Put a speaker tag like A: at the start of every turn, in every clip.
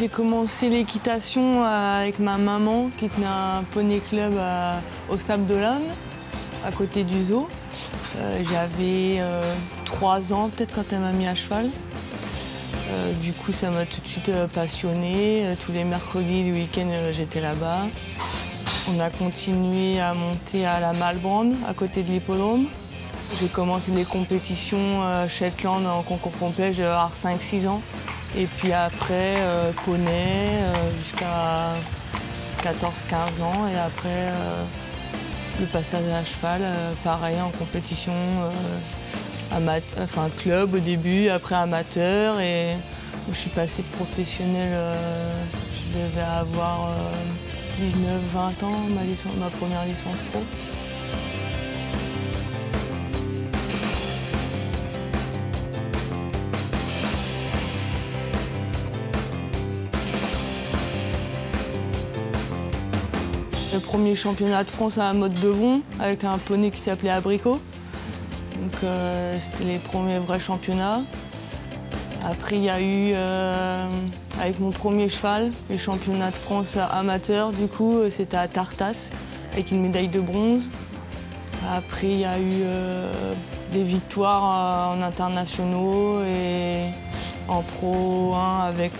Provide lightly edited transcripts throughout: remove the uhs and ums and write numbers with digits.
A: J'ai commencé l'équitation avec ma maman qui tenait un poney club au Sable d'Olonne, à côté du zoo. J'avais 3 ans peut-être quand elle m'a mis à cheval. Du coup, ça m'a tout de suite passionnée. Tous les mercredis, le week-end, j'étais là-bas. On a continué à monter à la Malbrande, à côté de l'hippodrome. J'ai commencé des compétitions Shetland en concours complet, j'ai 5-6 ans. Et puis après, poney jusqu'à 14-15 ans. Et après, le passage à cheval, pareil, en compétition, club au début, après amateur. Et je suis passée professionnelle, je devais avoir 19-20 ans, ma première licence pro. Le premier championnat de France à Motte-Bevon, avec un poney qui s'appelait Abricot. Donc c'était les premiers vrais championnats. Après il y a eu, avec mon premier cheval, les championnats de France amateur. Du coup c'était à Tartas, avec une médaille de bronze. Après il y a eu des victoires en internationaux et en Pro 1 avec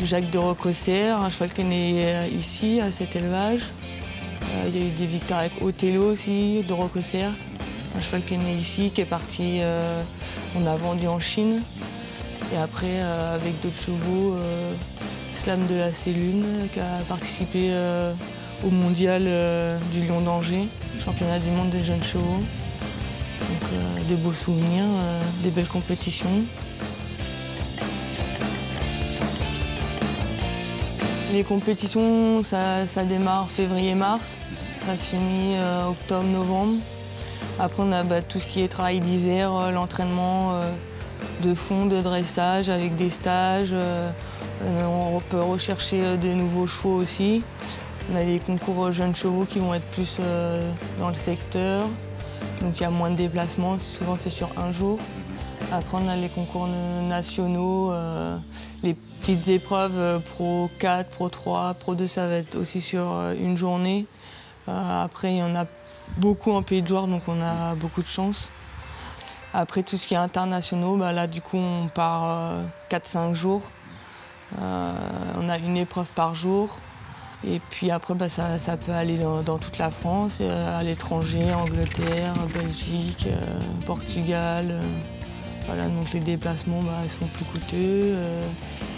A: Jacques de Rocosser, un cheval qui est né ici, à cet élevage. Il y a eu des victoires avec Othello aussi, de Rocosser, un cheval qui est né ici, qui est parti, on a vendu en Chine. Et après, avec d'autres chevaux, Slam de la Célune, qui a participé au mondial du Lion d'Angers, championnat du monde des jeunes chevaux. Donc de beaux souvenirs, des belles compétitions. Les compétitions, ça démarre février-mars, ça se finit octobre-novembre. Après, on a tout ce qui est travail d'hiver, l'entraînement de fond, de dressage avec des stages. On peut rechercher des nouveaux chevaux aussi. On a des concours jeunes chevaux qui vont être plus dans le secteur. Donc il y a moins de déplacements, souvent c'est sur un jour. Après, on a les concours nationaux, les petites épreuves Pro 4, Pro 3, Pro 2, ça va être aussi sur une journée. Après, il y en a beaucoup en Pays de Loire, donc on a beaucoup de chance. Après, tout ce qui est internationaux, là, du coup, on part 4-5 jours. On a une épreuve par jour. Et puis après, ça peut aller dans toute la France, à l'étranger, Angleterre, Belgique, Portugal. Voilà, donc les déplacements ils sont plus coûteux,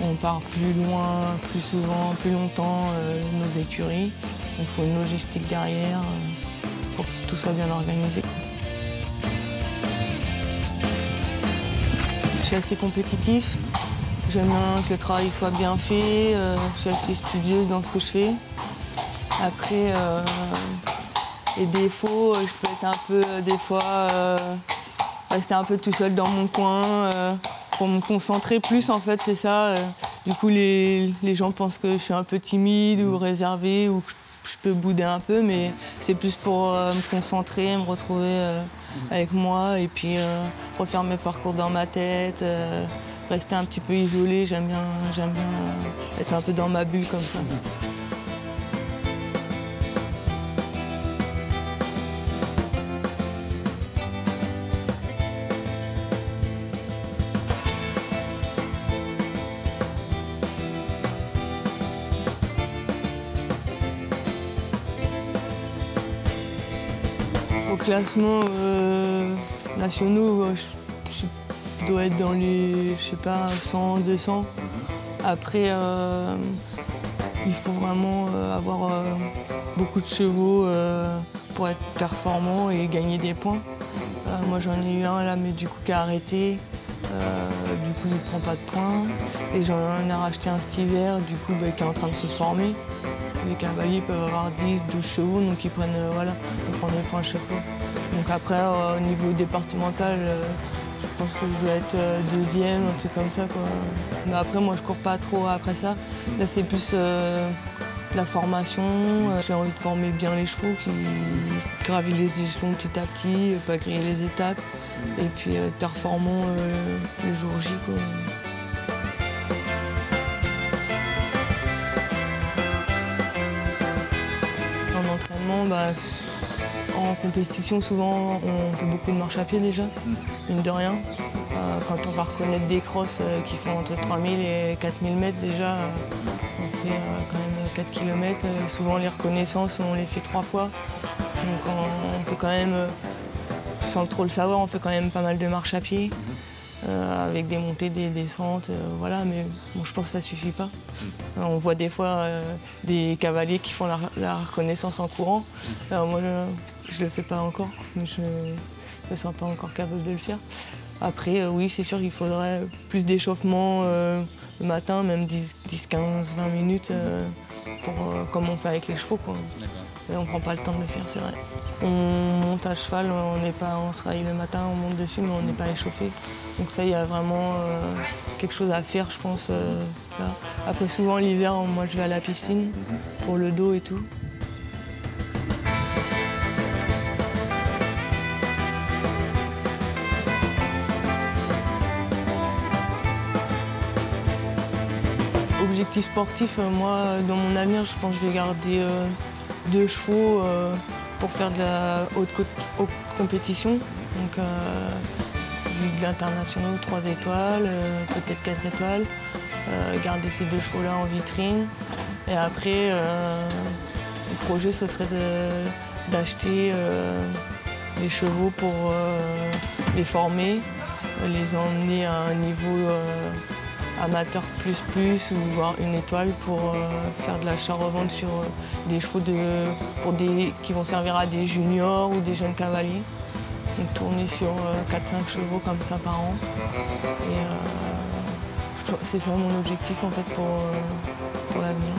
A: on part plus loin, plus souvent, plus longtemps, nos écuries. Il faut une logistique derrière pour que tout soit bien organisé. Je suis assez compétitif, j'aime bien que le travail soit bien fait, je suis assez studieuse dans ce que je fais. Après, les défauts, je peux être un peu, des fois, rester un peu tout seul dans mon coin pour me concentrer plus, en fait, c'est ça. Du coup, les gens pensent que je suis un peu timide ou réservée ou que je peux bouder un peu, mais c'est plus pour me concentrer, me retrouver avec moi et puis refaire mes parcours dans ma tête, rester un petit peu isolée. J'aime bien être un peu dans ma bulle comme ça. Au classement nationaux, je dois être dans les, je sais pas, 100, 200. Après, il faut vraiment avoir beaucoup de chevaux pour être performant et gagner des points. Moi, j'en ai eu un là, mais du coup, qui a arrêté. Du coup, il ne prend pas de points. Et j'en ai racheté un cet hiver, du coup, qui est en train de se former. Les cavaliers peuvent avoir 10, 12 chevaux, donc ils prennent, ils prennent des points à chaque fois. Donc après, au niveau départemental, je pense que je dois être deuxième, un truc comme ça, quoi. Mais après, moi, je cours pas trop après ça. Là, c'est plus la formation. J'ai envie de former bien les chevaux qui gravissent les échelons petit à petit, pas griller les étapes. Et puis être performant le jour J, quoi. maintenant, en compétition, souvent, on fait beaucoup de marche à pied déjà, mine de rien. Quand on va reconnaître des crosses qui font entre 3000 et 4000 mètres déjà, on fait quand même 4 km. Souvent, les reconnaissances, on les fait 3 fois. Donc on fait quand même, sans trop le savoir, on fait quand même pas mal de marche à pied. Avec des montées, des descentes, voilà, mais bon, je pense que ça suffit pas. On voit des fois des cavaliers qui font la reconnaissance en courant. Alors moi, je le fais pas encore, mais je me sens pas encore capable de le faire. Après, oui, c'est sûr qu'il faudrait plus d'échauffement le matin, même 10, 15, 20 minutes, comme on fait avec les chevaux, quoi. Et on prend pas le temps de le faire, c'est vrai. On monte à cheval, on se réveille le matin, on monte dessus, mais on n'est pas échauffé. Donc ça, il y a vraiment quelque chose à faire, je pense. Là. Après, souvent l'hiver, moi je vais à la piscine pour le dos et tout. Objectif sportif, moi, dans mon avenir, je pense que je vais garder 2 chevaux pour faire de la haute compétition. Donc, vu de l'international, 3 étoiles, peut-être 4 étoiles. Garder ces 2 chevaux-là en vitrine. Et après, le projet, ce serait d'acheter des chevaux pour les former, les emmener à un niveau amateur plus ou voire une étoile pour faire de l'achat-revente sur des chevaux qui vont servir à des juniors ou des jeunes cavaliers. Donc tourner sur 4-5 chevaux comme ça par an. Et c'est ça mon objectif en fait pour l'avenir.